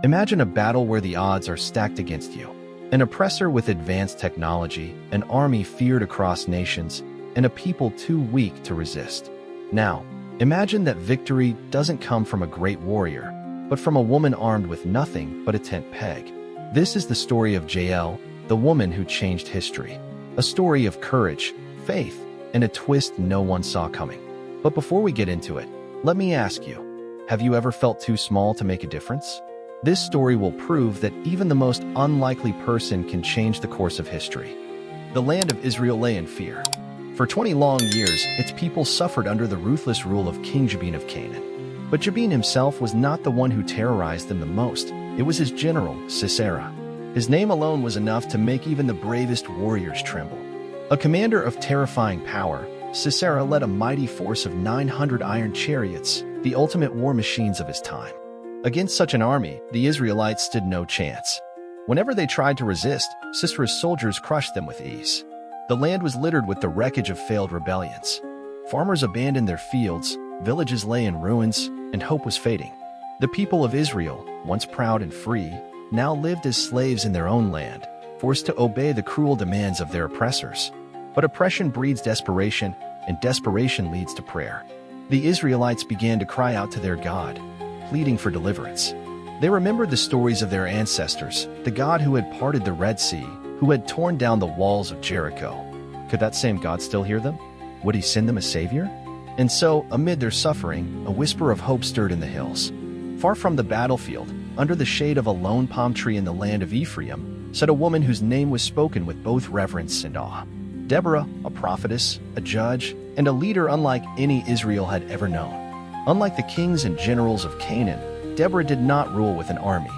Imagine a battle where the odds are stacked against you. An oppressor with advanced technology, an army feared across nations, and a people too weak to resist. Now, imagine that victory doesn't come from a great warrior, but from a woman armed with nothing but a tent peg. This is the story of Jael, the woman who changed history. A story of courage, faith, and a twist no one saw coming. But before we get into it, let me ask you, have you ever felt too small to make a difference? This story will prove that even the most unlikely person can change the course of history. The land of Israel lay in fear. For 20 long years, its people suffered under the ruthless rule of King Jabin of Canaan. But Jabin himself was not the one who terrorized them the most. It was his general, Sisera. His name alone was enough to make even the bravest warriors tremble. A commander of terrifying power, Sisera led a mighty force of 900 iron chariots, the ultimate war machines of his time. Against such an army, the Israelites stood no chance. Whenever they tried to resist, Sisera's soldiers crushed them with ease. The land was littered with the wreckage of failed rebellions. Farmers abandoned their fields, villages lay in ruins, and hope was fading. The people of Israel, once proud and free, now lived as slaves in their own land, forced to obey the cruel demands of their oppressors. But oppression breeds desperation, and desperation leads to prayer. The Israelites began to cry out to their God, pleading for deliverance. They remembered the stories of their ancestors, the God who had parted the Red Sea, who had torn down the walls of Jericho. Could that same God still hear them? Would he send them a savior? And so, amid their suffering, a whisper of hope stirred in the hills. Far from the battlefield, under the shade of a lone palm tree in the land of Ephraim, sat a woman whose name was spoken with both reverence and awe. Deborah, a prophetess, a judge, and a leader unlike any Israel had ever known. Unlike the kings and generals of Canaan, Deborah did not rule with an army.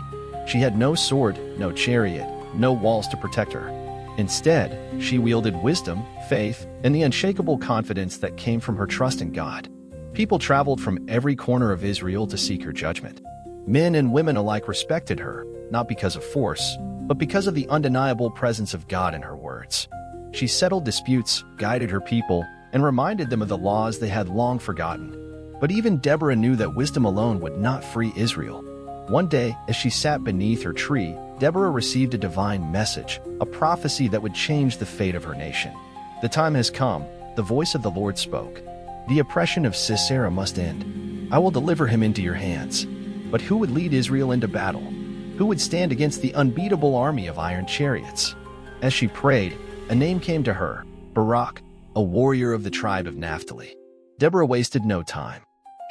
She had no sword, no chariot, no walls to protect her. Instead, she wielded wisdom, faith, and the unshakable confidence that came from her trust in God. People traveled from every corner of Israel to seek her judgment. Men and women alike respected her, not because of force, but because of the undeniable presence of God in her words. She settled disputes, guided her people, and reminded them of the laws they had long forgotten. But even Deborah knew that wisdom alone would not free Israel. One day, as she sat beneath her tree, Deborah received a divine message, a prophecy that would change the fate of her nation. The time has come, the voice of the Lord spoke. The oppression of Sisera must end. I will deliver him into your hands. But who would lead Israel into battle? Who would stand against the unbeatable army of iron chariots? As she prayed, a name came to her, Barak, a warrior of the tribe of Naphtali. Deborah wasted no time.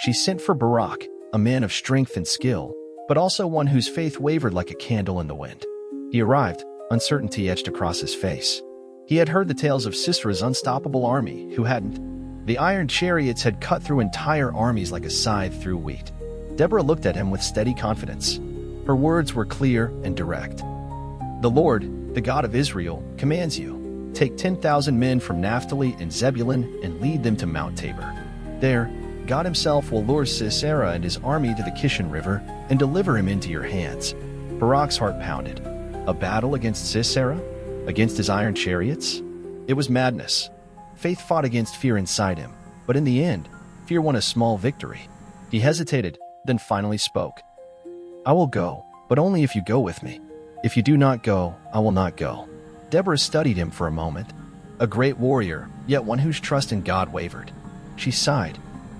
She sent for Barak, a man of strength and skill, but also one whose faith wavered like a candle in the wind. He arrived, uncertainty etched across his face. He had heard the tales of Sisera's unstoppable army, who hadn't. The iron chariots had cut through entire armies like a scythe through wheat. Deborah looked at him with steady confidence. Her words were clear and direct. The Lord, the God of Israel, commands you, take 10,000 men from Naphtali and Zebulun and lead them to Mount Tabor. There, God himself will lure Sisera and his army to the Kishon River and deliver him into your hands. Barak's heart pounded. A battle against Sisera? Against his iron chariots? It was madness. Faith fought against fear inside him, but in the end, fear won a small victory. He hesitated, then finally spoke. I will go, but only if you go with me. If you do not go, I will not go. Deborah studied him for a moment. A great warrior, yet one whose trust in God wavered. She sighed.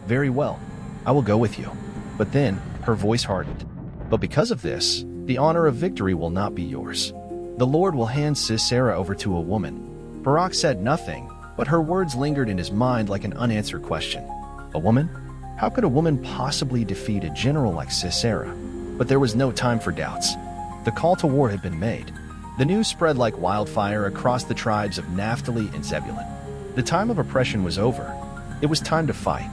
Very well, I will go with you. But then, her voice hardened. But because of this, the honor of victory will not be yours. The Lord will hand Sisera over to a woman. Barak said nothing, but her words lingered in his mind like an unanswered question. A woman? How could a woman possibly defeat a general like Sisera? But there was no time for doubts. The call to war had been made. The news spread like wildfire across the tribes of Naphtali and Zebulun. The time of oppression was over. It was time to fight.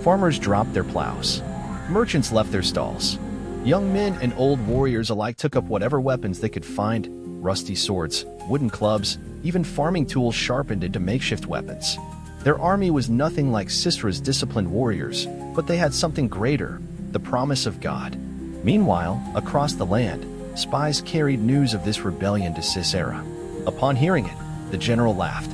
Farmers dropped their plows. Merchants left their stalls. Young men and old warriors alike took up whatever weapons they could find, rusty swords, wooden clubs, even farming tools sharpened into makeshift weapons. Their army was nothing like Sisera's disciplined warriors, but they had something greater, the promise of God. Meanwhile, across the land, spies carried news of this rebellion to Sisera. Upon hearing it, the general laughed.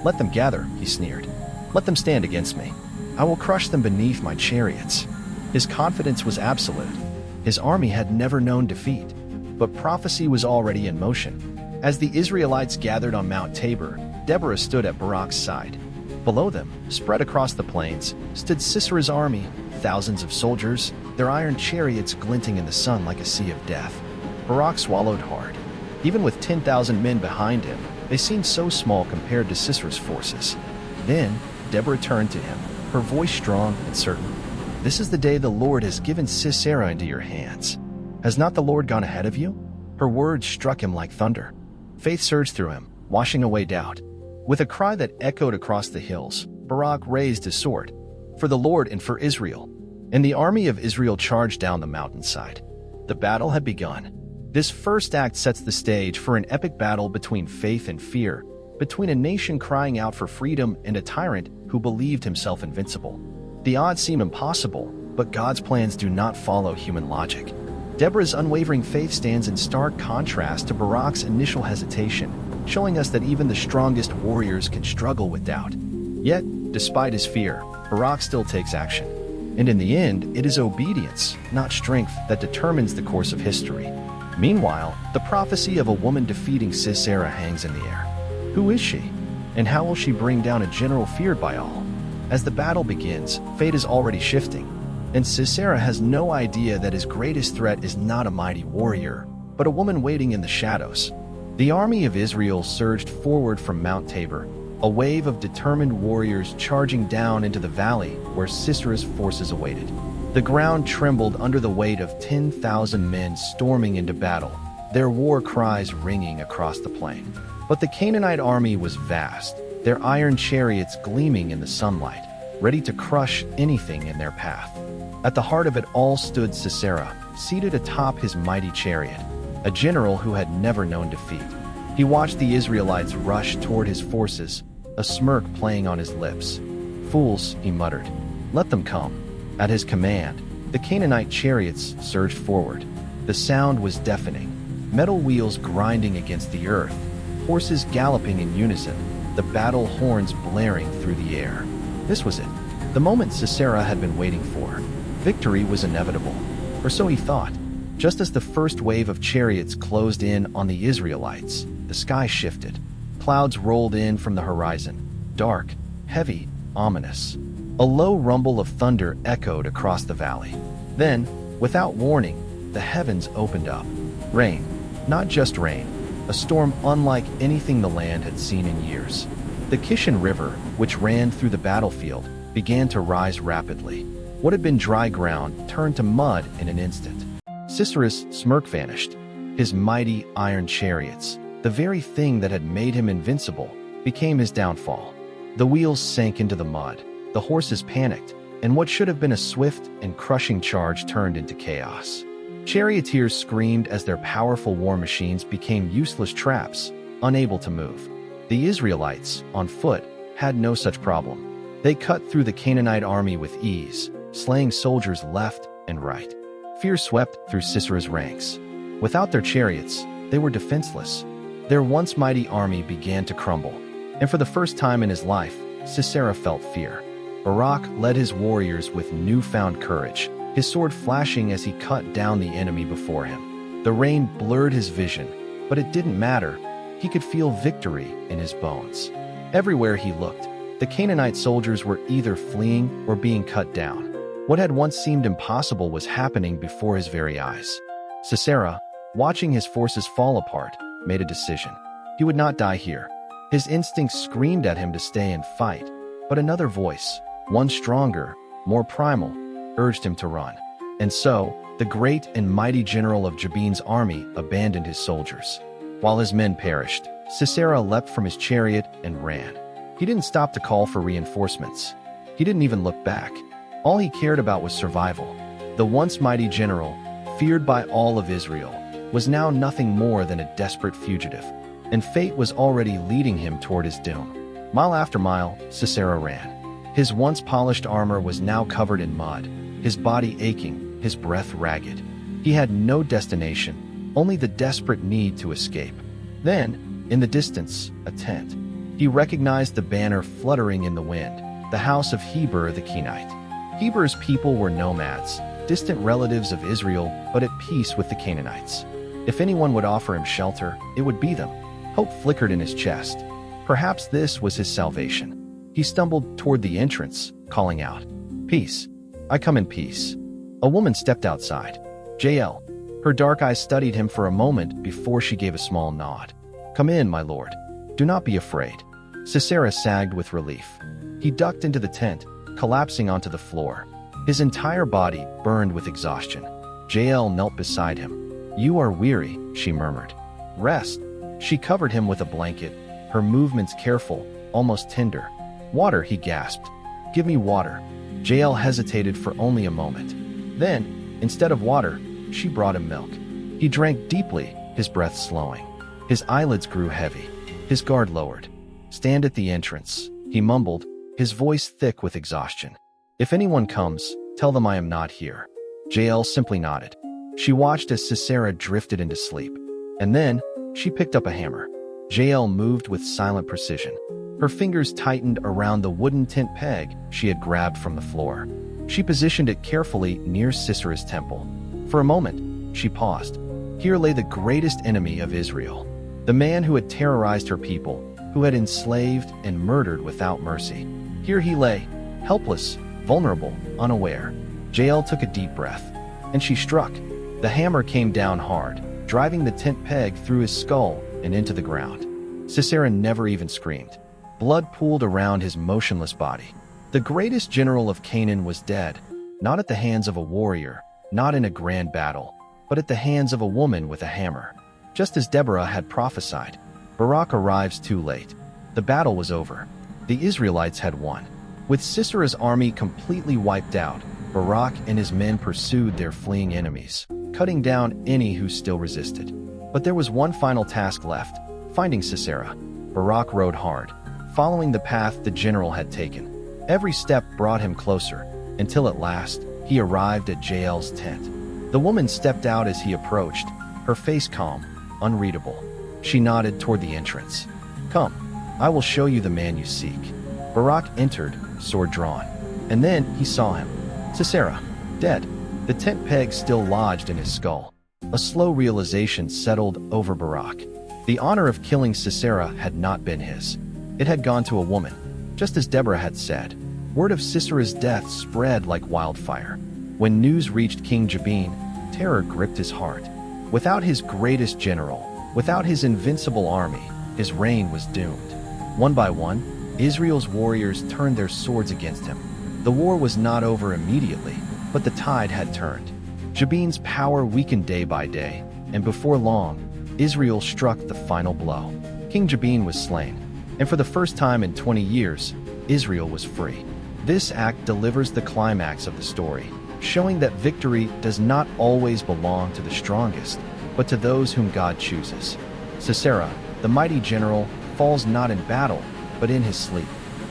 Let them gather, he sneered. Let them stand against me. I will crush them beneath my chariots. His confidence was absolute. His army had never known defeat, but prophecy was already in motion. As the Israelites gathered on Mount Tabor, Deborah stood at Barak's side. Below them, spread across the plains, stood Sisera's army, thousands of soldiers, their iron chariots glinting in the sun like a sea of death. Barak swallowed hard. Even with 10,000 men behind him, they seemed so small compared to Sisera's forces. Then, Deborah turned to him, her voice strong and certain. "This is the day the Lord has given Sisera into your hands. Has not the Lord gone ahead of you?" Her words struck him like thunder. Faith surged through him, washing away doubt. With a cry that echoed across the hills, Barak raised his sword. "For the Lord and for Israel." And the army of Israel charged down the mountainside. The battle had begun. This first act sets the stage for an epic battle between faith and fear, between a nation crying out for freedom and a tyrant who believed himself invincible. The odds seem impossible, but God's plans do not follow human logic. Deborah's unwavering faith stands in stark contrast to Barak's initial hesitation, showing us that even the strongest warriors can struggle with doubt. Yet, despite his fear, Barak still takes action. And in the end, it is obedience, not strength, that determines the course of history. Meanwhile, the prophecy of a woman defeating Sisera hangs in the air. Who is she? And how will she bring down a general feared by all? As the battle begins, fate is already shifting, and Sisera has no idea that his greatest threat is not a mighty warrior, but a woman waiting in the shadows. The army of Israel surged forward from Mount Tabor, a wave of determined warriors charging down into the valley where Sisera's forces awaited. The ground trembled under the weight of 10,000 men storming into battle, their war cries ringing across the plain. But the Canaanite army was vast, their iron chariots gleaming in the sunlight, ready to crush anything in their path. At the heart of it all stood Sisera, seated atop his mighty chariot, a general who had never known defeat. He watched the Israelites rush toward his forces, a smirk playing on his lips. "Fools," he muttered, "let them come." At his command, the Canaanite chariots surged forward. The sound was deafening, metal wheels grinding against the earth, horses galloping in unison, the battle horns blaring through the air. This was it, the moment Sisera had been waiting for. Victory was inevitable, or so he thought. Just as the first wave of chariots closed in on the Israelites, the sky shifted. Clouds rolled in from the horizon, dark, heavy, ominous. A low rumble of thunder echoed across the valley. Then, without warning, the heavens opened up. Rain, not just rain, a storm unlike anything the land had seen in years. The Kishon River, which ran through the battlefield, began to rise rapidly. What had been dry ground turned to mud in an instant. Sisera's smirk vanished. His mighty iron chariots, the very thing that had made him invincible, became his downfall. The wheels sank into the mud, the horses panicked, and what should have been a swift and crushing charge turned into chaos. Charioteers screamed as their powerful war machines became useless traps, unable to move. The Israelites, on foot, had no such problem. They cut through the Canaanite army with ease, slaying soldiers left and right. Fear swept through Sisera's ranks. Without their chariots, they were defenseless. Their once mighty army began to crumble, and for the first time in his life, Sisera felt fear. Barak led his warriors with newfound courage, his sword flashing as he cut down the enemy before him. The rain blurred his vision, but it didn't matter. He could feel victory in his bones. Everywhere he looked, the Canaanite soldiers were either fleeing or being cut down. What had once seemed impossible was happening before his very eyes. Sisera, watching his forces fall apart, made a decision. He would not die here. His instincts screamed at him to stay and fight, but another voice, one stronger, more primal, urged him to run. And so, the great and mighty general of Jabin's army abandoned his soldiers. While his men perished, Sisera leapt from his chariot and ran. He didn't stop to call for reinforcements. He didn't even look back. All he cared about was survival. The once mighty general, feared by all of Israel, was now nothing more than a desperate fugitive, and fate was already leading him toward his doom. Mile after mile, Sisera ran. His once polished armor was now covered in mud, his body aching, his breath ragged. He had no destination, only the desperate need to escape. Then, in the distance, a tent. He recognized the banner fluttering in the wind, the house of Heber the Kenite. Heber's people were nomads, distant relatives of Israel, but at peace with the Canaanites. If anyone would offer him shelter, it would be them. Hope flickered in his chest. Perhaps this was his salvation. He stumbled toward the entrance, calling out, "Peace. I come in peace." A woman stepped outside. Jael. Her dark eyes studied him for a moment before she gave a small nod. "Come in, my lord. Do not be afraid." Sisera sagged with relief. He ducked into the tent, collapsing onto the floor. His entire body burned with exhaustion. Jael knelt beside him. "You are weary," she murmured. "Rest." She covered him with a blanket, her movements careful, almost tender. "Water," he gasped. "Give me water." Jael hesitated for only a moment. Then, instead of water, she brought him milk. He drank deeply, his breath slowing. His eyelids grew heavy, his guard lowered. "Stand at the entrance," he mumbled, his voice thick with exhaustion. "If anyone comes, tell them I am not here." Jael simply nodded. She watched as Sisera drifted into sleep. And then, she picked up a hammer. Jael moved with silent precision. Her fingers tightened around the wooden tent peg she had grabbed from the floor. She positioned it carefully near Sisera's temple. For a moment, she paused. Here lay the greatest enemy of Israel, the man who had terrorized her people, who had enslaved and murdered without mercy. Here he lay, helpless, vulnerable, unaware. Jael took a deep breath, and she struck. The hammer came down hard, driving the tent peg through his skull and into the ground. Sisera never even screamed. Blood pooled around his motionless body. The greatest general of Canaan was dead, not at the hands of a warrior, not in a grand battle, but at the hands of a woman with a hammer. Just as Deborah had prophesied, Barak arrives too late. The battle was over. The Israelites had won. With Sisera's army completely wiped out, Barak and his men pursued their fleeing enemies, cutting down any who still resisted. But there was one final task left, finding Sisera. Barak rode hard, following the path the general had taken. Every step brought him closer, until at last, he arrived at Jael's tent. The woman stepped out as he approached, her face calm, unreadable. She nodded toward the entrance. "Come, I will show you the man you seek." Barak entered, sword drawn. And then he saw him. Sisera, dead, the tent peg still lodged in his skull. A slow realization settled over Barak. The honor of killing Sisera had not been his. It had gone to a woman, just as Deborah had said. Word of Sisera's death spread like wildfire. When news reached King Jabin, terror gripped his heart. Without his greatest general, without his invincible army, his reign was doomed. One by one, Israel's warriors turned their swords against him. The war was not over immediately, but the tide had turned. Jabin's power weakened day by day, and before long, Israel struck the final blow. King Jabin was slain, and for the first time in 20 years, Israel was free. This act delivers the climax of the story, showing that victory does not always belong to the strongest, but to those whom God chooses. Sisera, the mighty general, falls not in battle, but in his sleep.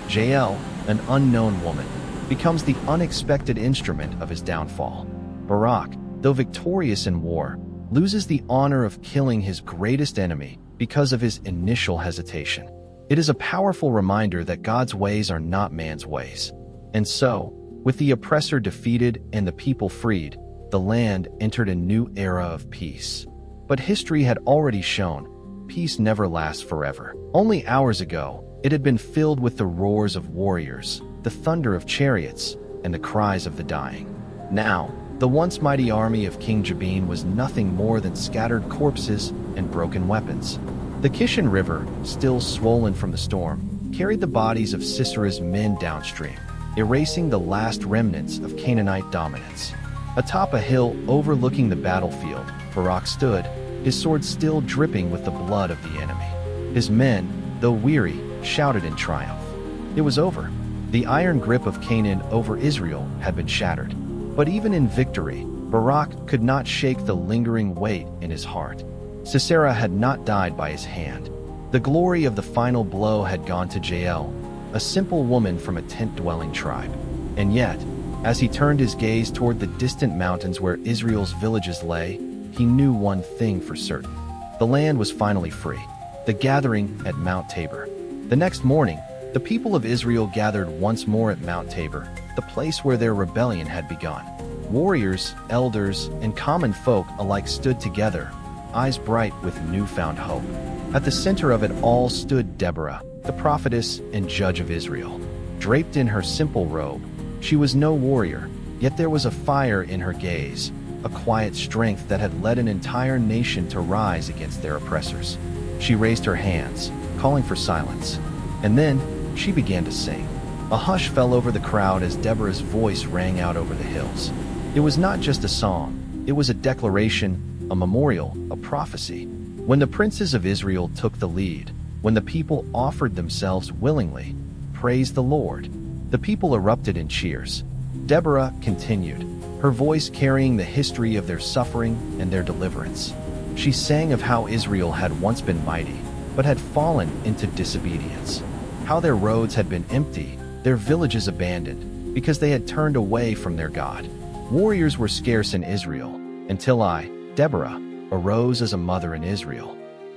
Jael, an unknown woman, becomes the unexpected instrument of his downfall. Barak, though victorious in war, loses the honor of killing his greatest enemy because of his initial hesitation. It is a powerful reminder that God's ways are not man's ways. And so, with the oppressor defeated and the people freed, the land entered a new era of peace. But history had already shown, peace never lasts forever. Only hours ago, it had been filled with the roars of warriors, the thunder of chariots, and the cries of the dying. Now, the once mighty army of King Jabin was nothing more than scattered corpses and broken weapons. The Kishon River, still swollen from the storm, carried the bodies of Sisera's men downstream, erasing the last remnants of Canaanite dominance. Atop a hill overlooking the battlefield, Barak stood, his sword still dripping with the blood of the enemy. His men, though weary, shouted in triumph. It was over. The iron grip of Canaan over Israel had been shattered. But even in victory, Barak could not shake the lingering weight in his heart. Sisera had not died by his hand. The glory of the final blow had gone to Jael, a simple woman from a tent-dwelling tribe. And yet, as he turned his gaze toward the distant mountains where Israel's villages lay, he knew one thing for certain. The land was finally free. The gathering at Mount Tabor. The next morning, the people of Israel gathered once more at Mount Tabor, the place where their rebellion had begun. Warriors, elders, and common folk alike stood together, eyes bright with newfound hope. At the center of it all stood Deborah, the prophetess and judge of Israel. Draped in her simple robe, she was no warrior, yet there was a fire in her gaze, a quiet strength that had led an entire nation to rise against their oppressors. She raised her hands, calling for silence, and then she began to sing. A hush fell over the crowd as Deborah's voice rang out over the hills. It was not just a song, it was a declaration, a memorial, a prophecy. When the princes of Israel took the lead, when the people offered themselves willingly, praise the Lord. The people erupted in cheers. Deborah continued, her voice carrying the history of their suffering and their deliverance. She sang of how Israel had once been mighty, but had fallen into disobedience. How their roads had been empty, their villages abandoned, because they had turned away from their God. Warriors were scarce in Israel, until I, Deborah, arose as a mother in Israel.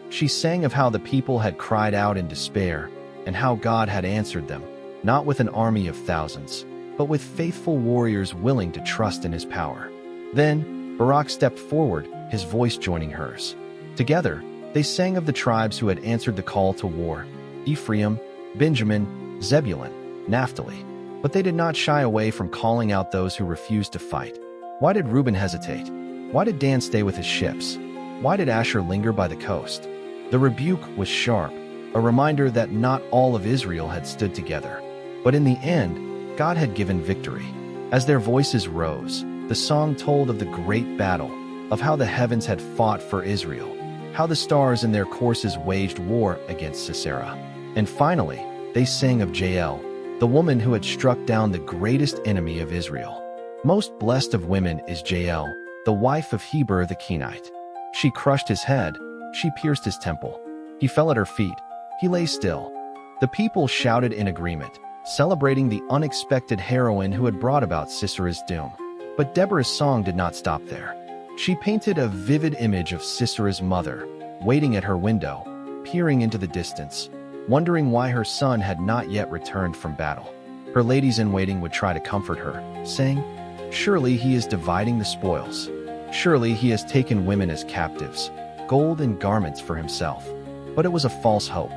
She sang of how the people had cried out in despair, and how God had answered them, not with an army of thousands, but with faithful warriors willing to trust in his power. Then, Barak stepped forward, his voice joining hers. Together, they sang of the tribes who had answered the call to war: Ephraim, Benjamin, Zebulun, Naphtali. But they did not shy away from calling out those who refused to fight. Why did Reuben hesitate? Why did Dan stay with his ships? Why did Asher linger by the coast? The rebuke was sharp, a reminder that not all of Israel had stood together. But in the end, God had given victory. As their voices rose, the song told of the great battle, of how the heavens had fought for Israel, how the stars in their courses waged war against Sisera. And finally, they sang of Jael, the woman who had struck down the greatest enemy of Israel. Most blessed of women is Jael, the wife of Heber the Kenite. She crushed his head, she pierced his temple. He fell at her feet, he lay still. The people shouted in agreement, celebrating the unexpected heroine who had brought about Sisera's doom. But Deborah's song did not stop there. She painted a vivid image of Sisera's mother, waiting at her window, peering into the distance, wondering why her son had not yet returned from battle. Her ladies-in-waiting would try to comfort her, saying, "Surely he is dividing the spoils. Surely he has taken women as captives, gold and garments for himself." But it was a false hope,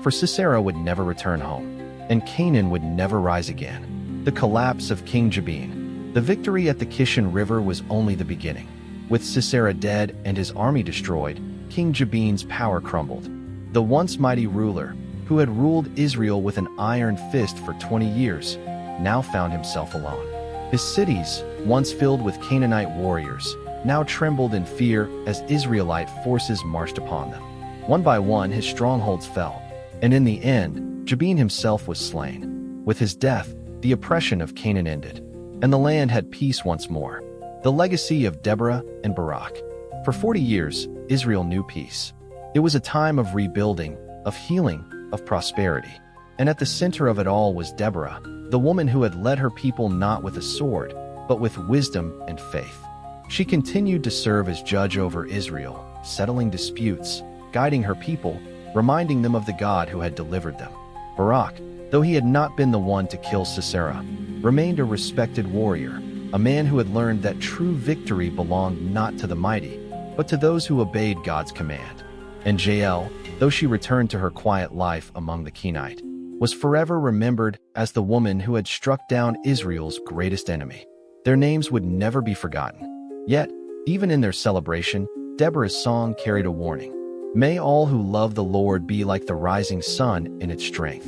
for Sisera would never return home, and Canaan would never rise again. The collapse of King Jabin. The victory at the Kishon River was only the beginning. With Sisera dead and his army destroyed, King Jabin's power crumbled. The once mighty ruler, who had ruled Israel with an iron fist for 20 years, now found himself alone. His cities, once filled with Canaanite warriors, now trembled in fear as Israelite forces marched upon them. One by one, his strongholds fell, and in the end, Jabin himself was slain. With his death, the oppression of Canaan ended, and the land had peace once more. The legacy of Deborah and Barak. For 40 years, Israel knew peace. It was a time of rebuilding, of healing, of prosperity. And at the center of it all was Deborah, the woman who had led her people not with a sword, but with wisdom and faith. She continued to serve as judge over Israel, settling disputes, guiding her people, reminding them of the God who had delivered them. Barak, though he had not been the one to kill Sisera, remained a respected warrior, a man who had learned that true victory belonged not to the mighty, but to those who obeyed God's command. And Jael, though she returned to her quiet life among the Kenite, was forever remembered as the woman who had struck down Israel's greatest enemy. Their names would never be forgotten. Yet, even in their celebration, Deborah's song carried a warning. May all who love the Lord be like the rising sun in its strength,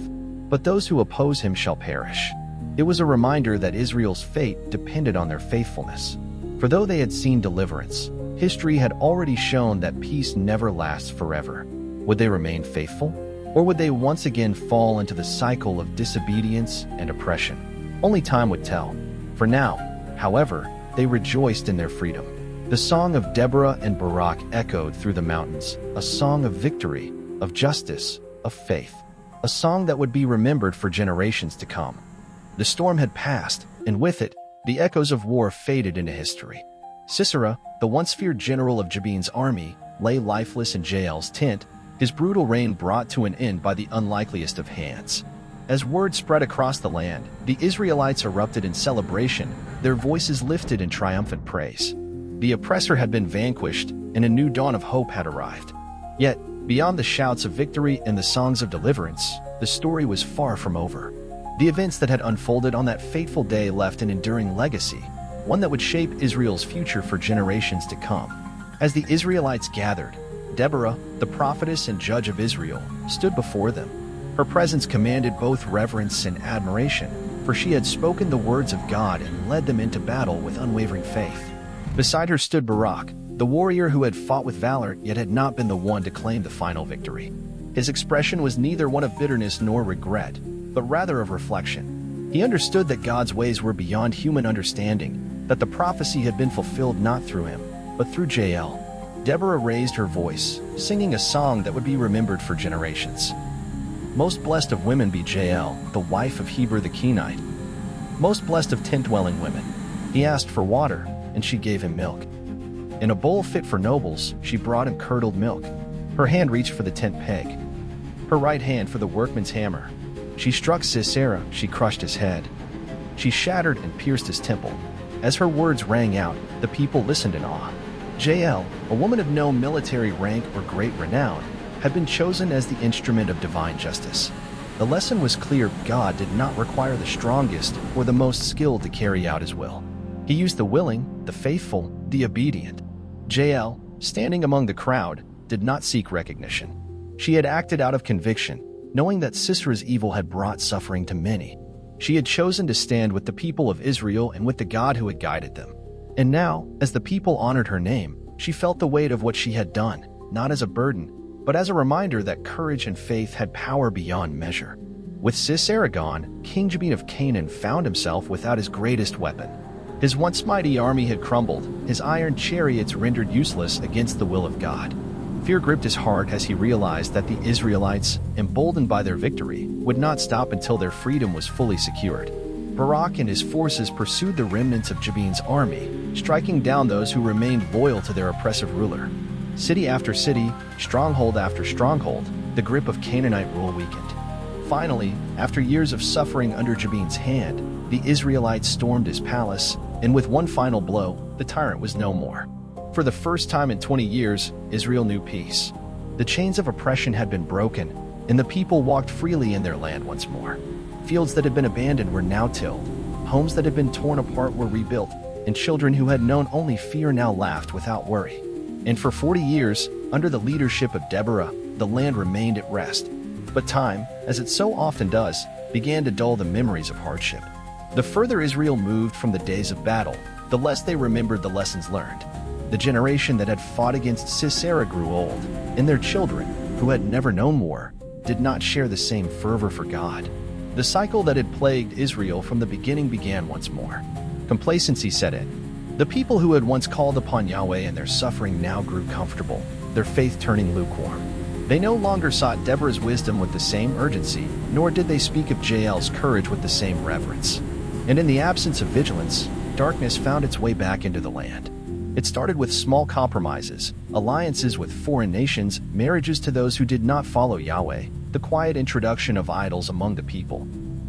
but those who oppose him shall perish. It was a reminder that Israel's fate depended on their faithfulness. For though they had seen deliverance, history had already shown that peace never lasts forever. Would they remain faithful? Or would they once again fall into the cycle of disobedience and oppression? Only time would tell. For now, however, they rejoiced in their freedom. The song of Deborah and Barak echoed through the mountains, a song of victory, of justice, of faith, a song that would be remembered for generations to come. The storm had passed, and with it, the echoes of war faded into history. Sisera, the once feared general of Jabin's army, lay lifeless in Jael's tent, his brutal reign brought to an end by the unlikeliest of hands. As word spread across the land, the Israelites erupted in celebration, their voices lifted in triumphant praise. The oppressor had been vanquished, and a new dawn of hope had arrived. Yet, beyond the shouts of victory and the songs of deliverance, the story was far from over. The events that had unfolded on that fateful day left an enduring legacy, one that would shape Israel's future for generations to come. As the Israelites gathered, Deborah, the prophetess and judge of Israel, stood before them. Her presence commanded both reverence and admiration, for she had spoken the words of God and led them into battle with unwavering faith. Beside her stood Barak, the warrior who had fought with valor yet had not been the one to claim the final victory. His expression was neither one of bitterness nor regret, but rather of reflection. He understood that God's ways were beyond human understanding, that the prophecy had been fulfilled not through him, but through Jael. Deborah raised her voice, singing a song that would be remembered for generations. Most blessed of women be Jael, the wife of Heber the Kenite. Most blessed of tent-dwelling women. He asked for water, and she gave him milk. In a bowl fit for nobles, she brought him curdled milk. Her hand reached for the tent peg, her right hand for the workman's hammer. She struck Sisera, she crushed his head. She shattered and pierced his temple. As her words rang out, the people listened in awe. Jael, a woman of no military rank or great renown, had been chosen as the instrument of divine justice. The lesson was clear: God did not require the strongest or the most skilled to carry out his will. He used the willing, the faithful, the obedient. Jael, standing among the crowd, did not seek recognition. She had acted out of conviction, knowing that Sisera's evil had brought suffering to many. She had chosen to stand with the people of Israel and with the God who had guided them. And now, as the people honored her name, she felt the weight of what she had done, not as a burden, but as a reminder that courage and faith had power beyond measure. With Sisera gone, King Jabin of Canaan found himself without his greatest weapon. His once mighty army had crumbled, his iron chariots rendered useless against the will of God. Fear gripped his heart as he realized that the Israelites, emboldened by their victory, would not stop until their freedom was fully secured. Barak and his forces pursued the remnants of Jabin's army, striking down those who remained loyal to their oppressive ruler. City after city, stronghold after stronghold, the grip of Canaanite rule weakened. Finally, after years of suffering under Jabin's hand, the Israelites stormed his palace, and with one final blow, the tyrant was no more. For the first time in 20 years, Israel knew peace. The chains of oppression had been broken, and the people walked freely in their land once more. Fields that had been abandoned were now tilled, homes that had been torn apart were rebuilt, and children who had known only fear now laughed without worry. And for 40 years, under the leadership of Deborah, the land remained at rest. But time, as it so often does, began to dull the memories of hardship. The further Israel moved from the days of battle, the less they remembered the lessons learned. The generation that had fought against Sisera grew old, and their children, who had never known war, did not share the same fervor for God. The cycle that had plagued Israel from the beginning began once more. Complacency set in. The people who had once called upon Yahweh in their suffering now grew comfortable, their faith turning lukewarm. They no longer sought Deborah's wisdom with the same urgency, nor did they speak of Jael's courage with the same reverence. And in the absence of vigilance, darkness found its way back into the land. It started with small compromises, alliances with foreign nations, marriages to those who did not follow Yahweh, the quiet introduction of idols among the people.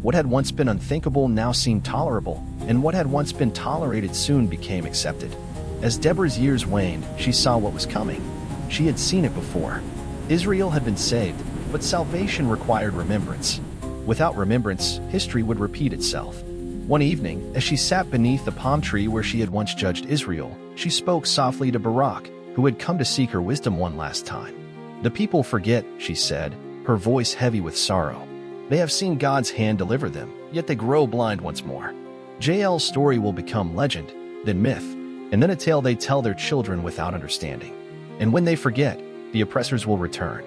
What had once been unthinkable now seemed tolerable, and what had once been tolerated soon became accepted. As Deborah's years waned, she saw what was coming. She had seen it before. Israel had been saved, but salvation required remembrance. Without remembrance, history would repeat itself. One evening, as she sat beneath the palm tree where she had once judged Israel, she spoke softly to Barak, who had come to seek her wisdom one last time. "The people forget," she said, her voice heavy with sorrow. "They have seen God's hand deliver them, yet they grow blind once more. Jael's story will become legend, then myth, and then a tale they tell their children without understanding. And when they forget, the oppressors will return."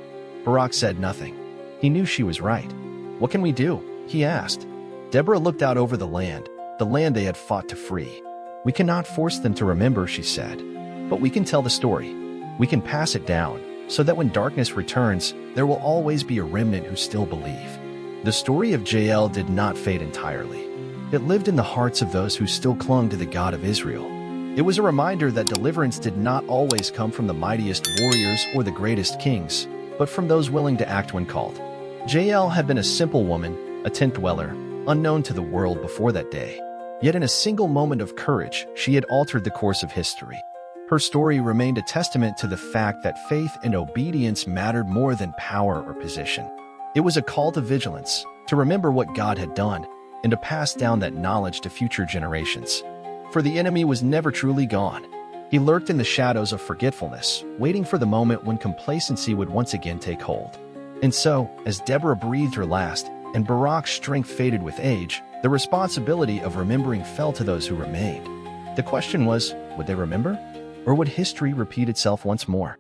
Barak said nothing. He knew she was right. "What can we do?" he asked. Deborah looked out over the land they had fought to free. "We cannot force them to remember," she said. "But we can tell the story. We can pass it down, so that when darkness returns, there will always be a remnant who still believe." The story of Jael did not fade entirely. It lived in the hearts of those who still clung to the God of Israel. It was a reminder that deliverance did not always come from the mightiest warriors or the greatest kings, but from those willing to act when called. Jael had been a simple woman, a tent dweller, unknown to the world before that day. Yet in a single moment of courage, she had altered the course of history. Her story remained a testament to the fact that faith and obedience mattered more than power or position. It was a call to vigilance, to remember what God had done, and to pass down that knowledge to future generations. For the enemy was never truly gone. He lurked in the shadows of forgetfulness, waiting for the moment when complacency would once again take hold. And so, as Deborah breathed her last, and Barak's strength faded with age, the responsibility of remembering fell to those who remained. The question was, would they remember? Or would history repeat itself once more?